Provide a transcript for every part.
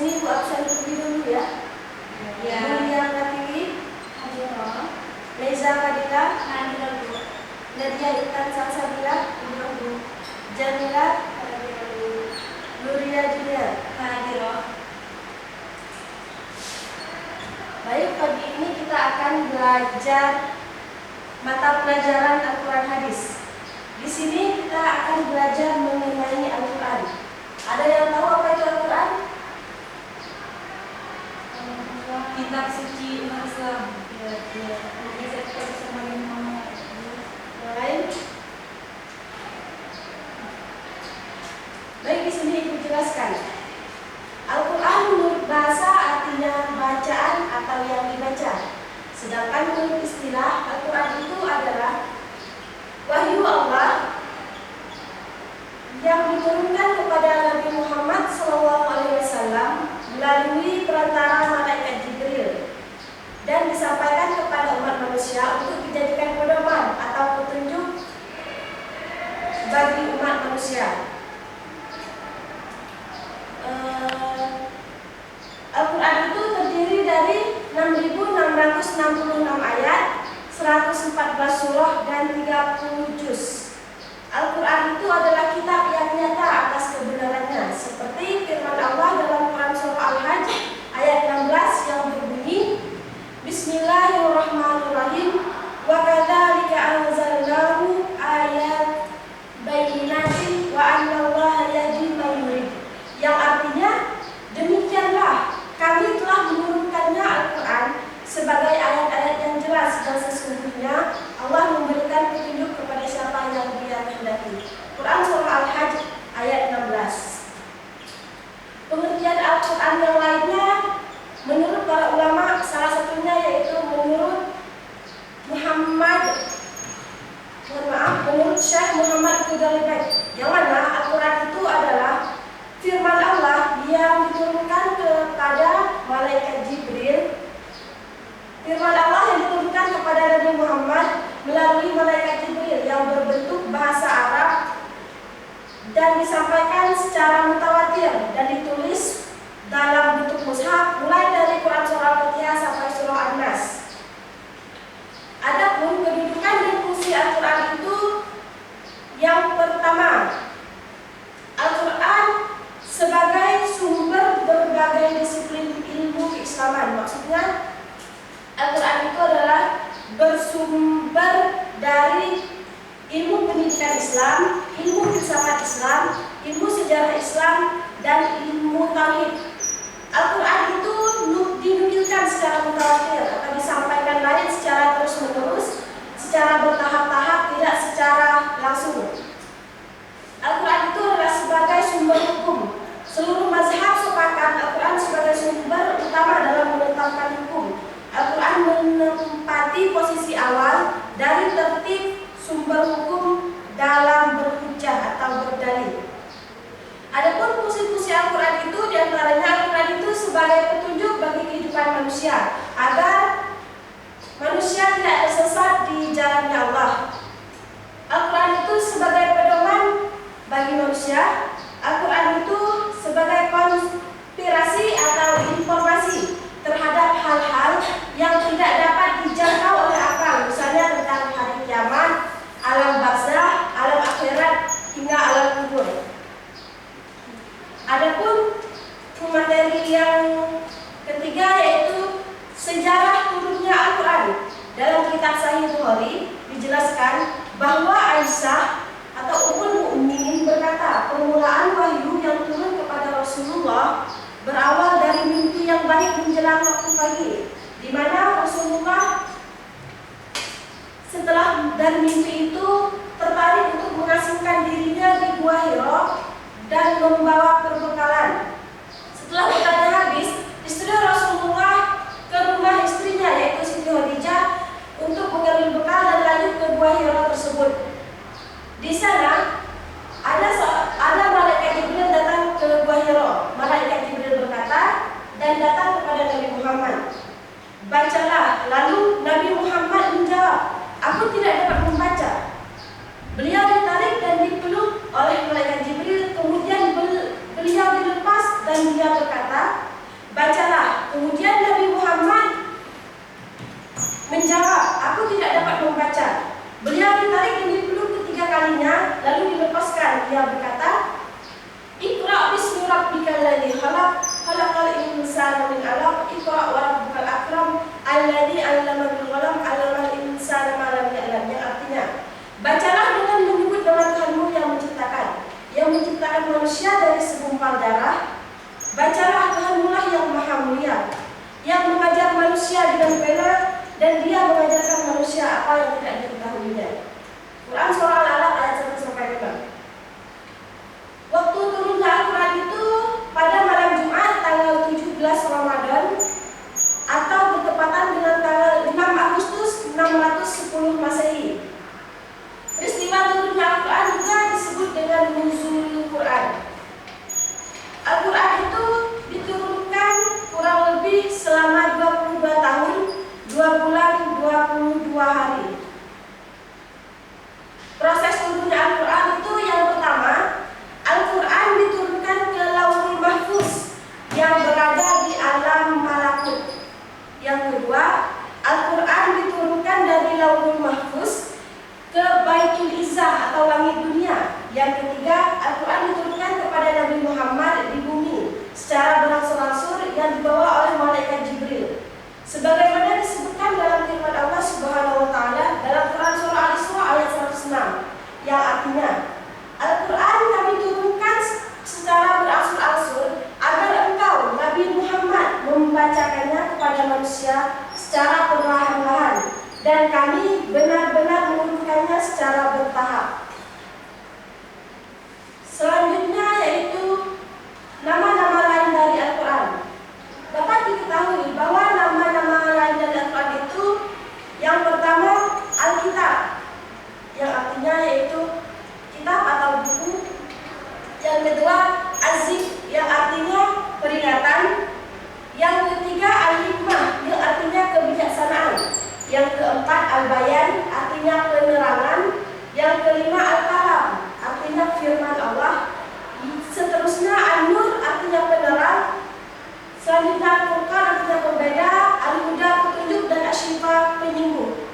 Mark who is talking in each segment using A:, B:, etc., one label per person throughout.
A: sini Bu absen terlebih dulu ya.
B: Ya.
A: Mulia Pratiwi,
B: Hadirah.
A: Leza Fadila,
B: Hadirah Bu.
A: Nadia Intan Salsabila,
B: Hadirah Bu.
A: Jamila,
B: Hadirah Bu.
A: Nuria Julia.
B: Hadirah.
A: Baik, pagi ini kita akan belajar mata pelajaran Al-Quran Hadis. Di sini kita akan belajar mengenai Al-Quran. Ada yang tahu apa itu Al-Quran?
B: Kitab suci umat Islam.
A: Ya.
B: Bisa kita bersama dengan
A: Yang lain? Baik, di sini ibu jelaskan. Al-Quran menurut bahasa artinya bacaan atau yang dibaca. Sedangkan menurut istilah, Al-Quran itu adalah wahyu Allah yang diturunkan kepada Nabi Muhammad SAW melalui perantara malaikat Jibril dan disampaikan kepada umat manusia untuk dijadikan pedoman atau petunjuk bagi umat manusia. Al-Quran itu terdiri dari 6.666 ayat, 114 surah, dan 30 juz. Al-Quran itu adalah kitab yang nyata atas kebenarannya, seperti firman Allah dalam Quran Surah Al-Hajj ayat 16 yang berbunyi, Bismillahirrahmanirrahim, wa kadzalika anzalnahu ayat bayyinatin wa annallaha yahdi man yurid. Yang artinya, demikianlah kami telah menurunkannya Al-Quran sebagai ayat-ayat yang jelas dan sesungguhnya Allah memberikan petunjuk kepada siapa yang Dia kehendaki. Quran Surah Al-Hajj ayat 16. Pengertian Al-Quran yang lainnya menurut para ulama, salah satunya yaitu menurut menurut Syekh Muhammad Hudalibek, yang mana Al-Quran itu adalah firman Allah yang diturunkan kepada malaikat Jibril. Firman Allah yang diturunkan kepada Nabi Muhammad melalui malaikat Jibril yang berbentuk bahasa Arab dan disampaikan secara mutawatir dan ditulis dalam bentuk mushaf mulai dari Quran Surah Al-Fatihah sampai Surah An-Nas. Adapun kedudukan dan fungsi Al-Quran itu, yang pertama, Al-Quran sebagai sumber berbagai disiplin ilmu keislaman. Maksudnya Al-Quran itu adalah bersumber dari ilmu pendidikan Islam, ilmu filsafat Islam, ilmu sejarah Islam, dan ilmu tauhid. Al-Quran itu dinukilkan secara mutawatir atau disampaikan lain secara terus-menerus, secara bertahap-tahap, tidak secara langsung. Al-Quran itu adalah sebagai sumber hukum. Seluruh mazhab sepakat Al-Quran sebagai sumber utama dalam menetapkan hukum. Al-Quran menempati posisi awal dari tertib sumber hukum dalam berhujjah atau berdalil. Adapun fungsi-fungsi Al-Quran itu diantaranya Al-Quran itu sebagai petunjuk bagi kehidupan manusia agar manusia tidak tersesat di jalannya Allah. Al-Quran itu sebagai pedoman bagi manusia. Al-Quran itu sebagai konspirasi atau informasi terhadap hal-hal yang tidak dapat dijangkau oleh akal, misalnya tentang hari kiamat, alam barzah, alam akhirat, hingga alam kubur. Adapun materi yang ketiga yaitu sejarah turunnya Al-Quran. Dalam kitab Sahih Bukhari dijelaskan bahwa Aisyah atau Ummul Mukminin berkata, permulaan wahyu yang turun kepada Rasulullah berawal dari mimpi yang baik menjelang waktu pagi, di mana Rasulullah setelah dari mimpi itu tertarik untuk mengasingkan dirinya di Gua Hira dan membawa perbekalan. Setelah bekalnya habis, istri Rasulullah ke rumah istrinya yaitu Siti Khadijah untuk mengambil bekal dan lanjut ke Gua Hira tersebut. Di sana ada malaikat Jibril datang ke Gua Hira. Malaikat Jibril berkata dan datang kepada Nabi Muhammad, bacalah. Lalu Nabi Muhammad menjawab, aku tidak dapat membaca. Beliau ditarik dan dipeluk oleh malaikat Jibril, kemudian beliau dilepas dan dia berkata, manusia dari segumpal darah. Bacalah Tuhanmulah yang maha mulia, yang mengajar manusia dengan pena, dan dia mengajarkan manusia apa yang tidak diketahuinya. Quran Surah Al-Alaq ayat 1-5. Waktu turunnya Al-Quran itu pada malam Jumat tanggal 17 Ramadan atau bertepatan dengan tanggal 5 Agustus 610 Masehi. Peristiwa turunnya Al-Quran juga disebut dengan Nuzulul Quran. Al-Quran itu diturunkan kurang lebih selama 22 tahun, 2 bulan, 22 hari. Proses turunnya Al-Quran itu yang pertama, Al-Quran diturunkan ke Lauhul Mahfuz yang berada di alam malakut. Yang kedua, Al-Quran diturunkan dari Lauhul Mahfuz ke Baitul Izzah atau langit dunia. Yang ketiga, Al-Quran diturunkan kepada Nabi Muhammad di bumi secara berangsur-angsur yang dibawa oleh malaikat Jibril. Sebagaimana disebutkan dalam firman Allah Subhanahu wa taala dalam Quran surah Al-Isra ayat 106 yang artinya, Al-Quran kami turunkan secara berangsur-angsur agar engkau Nabi Muhammad membacakannya kepada manusia secara perlahan-lahan, dan kami benar-benar menurunkannya secara bertahap. Selanjutnya yaitu nama-nama lain dari Al-Quran. Dapat diketahui bahwa nama-nama lain dari Al-Quran itu yang pertama Al-Kitab, yang artinya yaitu kitab atau buku. Yang kedua Az-Zikr, yang artinya peringatan. Yang ketiga Al-Hikmah, yang artinya kebijaksanaan. Yang keempat Al-Bayan, artinya penerangan. Yang kelima Al-Kalam, artinya firman Allah. Seterusnya An-Nur, artinya penerang. Selanjutnya Al-Furqan, artinya pembeda. Al-Huda, petunjuk, dan Asy-Syifa, penyembuh.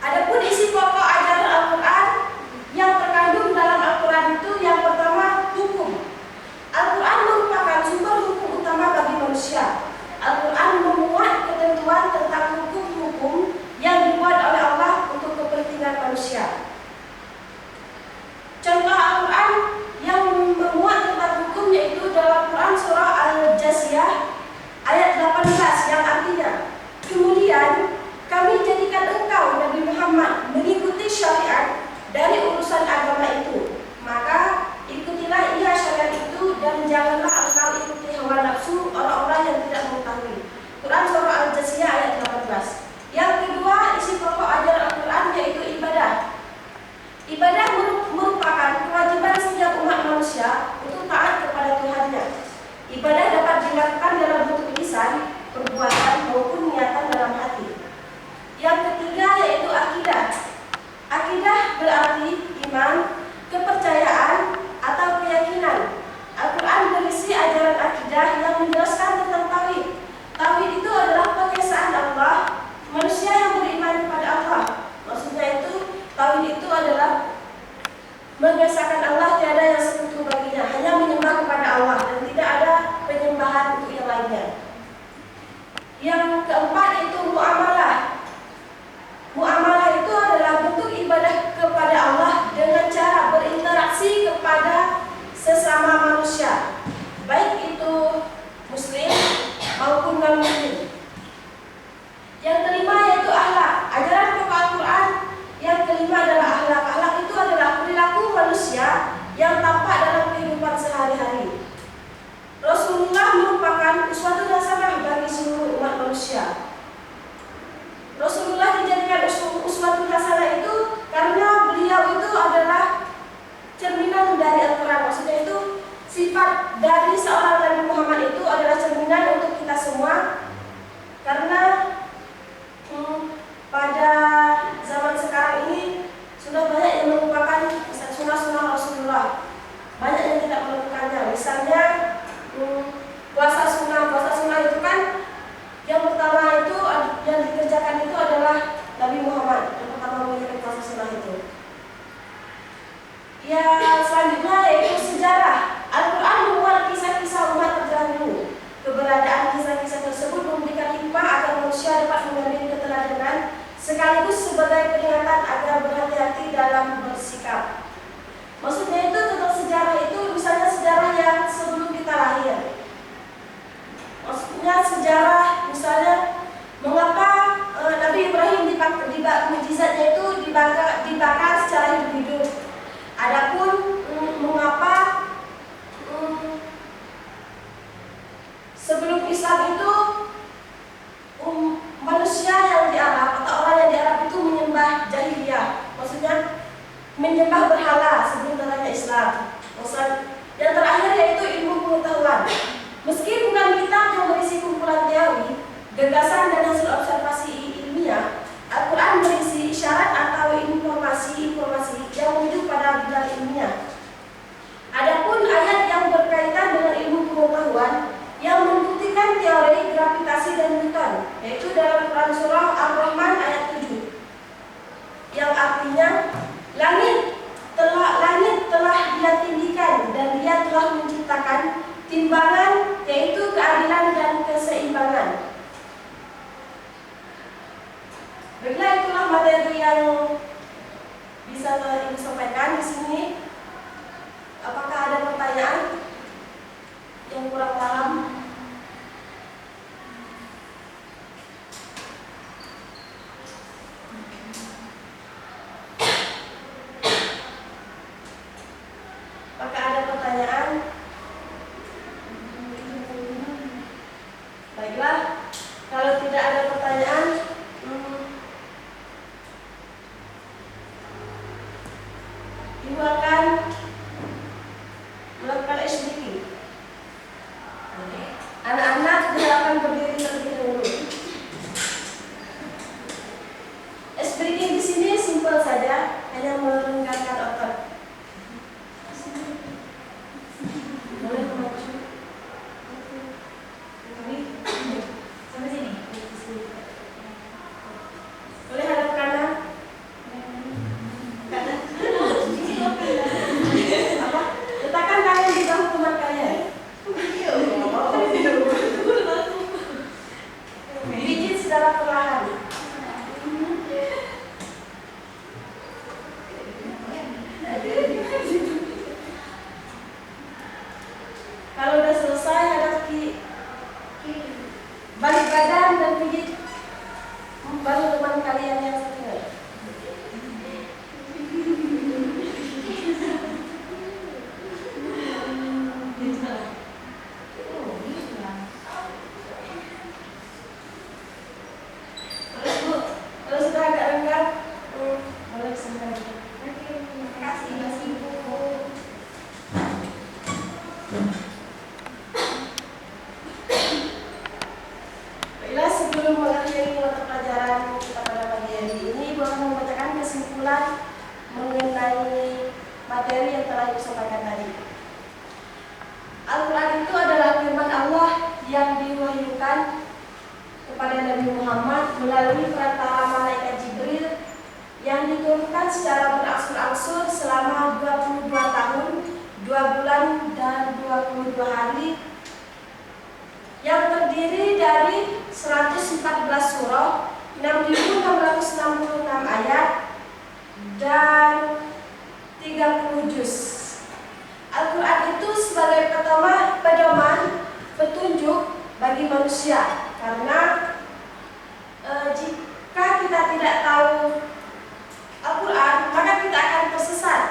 A: Adapun isi pokok ajaran Al-Quran yang terkandung dalam Al-Quran itu yang pertama hukum. Al-Quran merupakan sumber hukum utama bagi manusia. Al-Quran memuat ketentuan tentang hukum-hukum yang dibuat oleh Allah untuk kepentingan manusia. Contoh Al-Quran yang memuat tentang hukum yaitu dalam Quran surah Al-Jasiyah ayat 18 yang artinya, kemudian kami jadikan engkau Nabi Muhammad mengikuti syariat dari urusan agama itu, maka ikutilah ia syariat itu dan janganlah engkau ikuti hawa nafsu orang-orang yang tidak mengetahui. Quran surah Al-Jasiyah ayat 18. Yang kedua, isi pokok ajaran Al-Quran yaitu ibadah. Ibadah merupakan kewajiban setiap umat manusia untuk taat kepada Tuhannya. Ibadah dapat dilakukan dalam bentuk lisan, perbuatan maupun niatan dalam hati. Yang ketiga yaitu akidah. Akidah berarti iman, kepercayaan, atau keyakinan. Al-Quran berisi ajaran akidah yang menjelaskan tentang tauhid. Tauhid itu adalah pengesaan Allah, manusia yang beriman kepada Allah. Maksudnya itu, tauhid itu adalah mengesahkan Allah, tiada yang sekutu baginya, hanya menyembah kepada Allah dan tidak ada penyembahan untuk yang lainnya. Yang keempat itu muamalah. Muamalah itu adalah bentuk ibadah kepada Allah dengan cara berinteraksi kepada sesama manusia, baik itu muslim maupun non-muslim. Yang kelima yaitu akhlak. Ajaran pokok Al-Quran yang kelima adalah akhlak. Akhlak itu adalah perilaku manusia yang tampak dalam kehidupan sehari-hari. Rasulullah merupakan uswatun hasanah bagi seluruh umat manusia. Rasulullah dijadikan uswatun hasanah itu karena beliau itu adalah cerminan dari Al-Quran. Maksudnya itu sifat dari seorang Nabi Muhammad itu adalah cerminan untuk kita semua. Karena pada zaman sekarang ini sudah banyak yang melupakan sunnah-sunnah Rasulullah. Banyak yang tidak melakukannya. Misalnya puasa sunnah itu kan yang pertama itu yang dikerjakan itu adalah Nabi Muhammad yang pertama mengirim puasa sunnah itu. Ya, selanjutnya yaitu sejarah. Al-Quran memuat kisah-kisah umat terdahulu. Keberadaan kisah-kisah tersebut memberikan hikmah agar manusia dapat mengambil keteladanan sekaligus sebagai peringatan agar berhati-hati dalam bersikap. Maksudnya itu tentang sejarah sejarah, misalnya mengapa Nabi Ibrahim mukjizatnya itu dibakar secara hidup-hidup. Adapun mengapa sebelum Islam itu manusia yang di Arab atau orang yang di Arab itu menyembah jahiliyah, maksudnya menyembah berhala sebelum datangnya Islam. Yang terakhir yaitu ilmu pengetahuan. Meski bukan kitab yang berisi kumpulan teori, gagasan dan hasil observasi ilmiah, Al-Quran berisi isyarat atau informasi-informasi yang menuju pada bidang ilmiah. Adapun ayat yang berkaitan dengan ilmu pengetahuan yang membuktikan teori gravitasi dan Newton, yaitu dalam Quran surah Ar-Rahman ayat 7, yang artinya langit telah Dia tinggikan dan Dia telah menciptakan timbangan, yaitu keadilan dan keseimbangan. Baiklah, itulah materi yang bisa Ibu sampaikan di sini. Apakah ada pertanyaan yang kurang paham? Apakah ada pertanyaan? Baiklah, kalau tidak ada pertanyaan, Ibu akan melakukan SBK. Anak-anak diharapkan berdiri terlebih dahulu. SBK di sini simpel saja, hanya melengkapkan otot. Boleh maju.
B: Sampai sini.
A: Boleh hadap kanan. Kanan. Apa? Letakkan tangan di bahu teman kalian. Pijit secara perlahan. Kalau udah selesai, hadap balik badan dan pijit bahu teman kalian yang satunya. Terus Bu, kalau sudah agak renggang, boleh sebentar.
B: Terima kasih Ibu.
A: Baiklah, sebelum mengakhiri mata pelajaran kita pada pagi hari ini, Ibu akan membacakan kesimpulan mengenai materi yang telah Ibu sampaikan tadi. Al-Quran itu adalah firman Allah yang diwahyukan kepada Nabi Muhammad melalui perantara malaikat Jibril yang diturunkan secara berangsur-angsur selama 22 tahun, 2 bulan dan 22 hari, yang terdiri dari 114 surah, 6.666 ayat, dan 30 juz. Al-Quran itu sebagai pedoman petunjuk bagi manusia, karena jika kita tidak tahu Al-Quran, maka kita akan tersesat.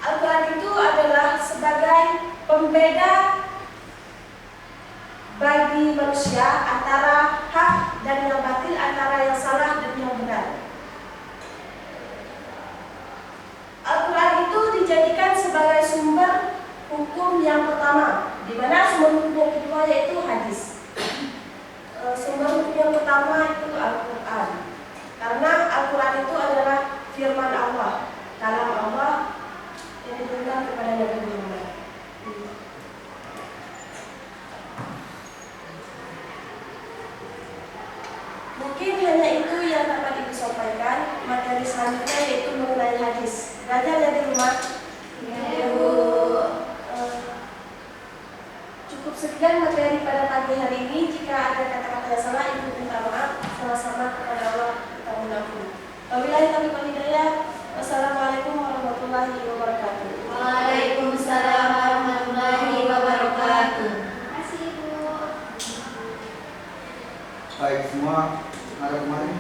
A: Al-Quran itu adalah sebagai pembeda bagi manusia antara hak dan yang batil, antara yang salah dan yang benar. Al-Quran itu dijadikan sebagai sumber hukum yang pertama, di mana sumber hukum yang kedua yaitu hadis. Sumber hukum yang pertama itu Al-Quran, karena Al-Quran itu adalah firman Allah, kalam Allah yang diturunkan kepada Nabi Muhammad. Mungkin hanya itu yang dapat Ibu sampaikan. Materi selanjutnya yaitu mengenai hadis. Belajar ya di rumah.
B: Ya, Bu.
A: Cukup sekian materi pada pagi hari ini. Jika ada kata-kata yang salah, Ibu minta maaf. Sama-sama kepada Allah kita mengampuni. Wabillahi taufiq wal hidayah. Wassalamualaikum warahmatullahi wabarakatuh.
B: Waalaikumsalam warahmatullahi wabarakatuh. Terima kasih, Bu.
C: Baik, semua ada kemarin.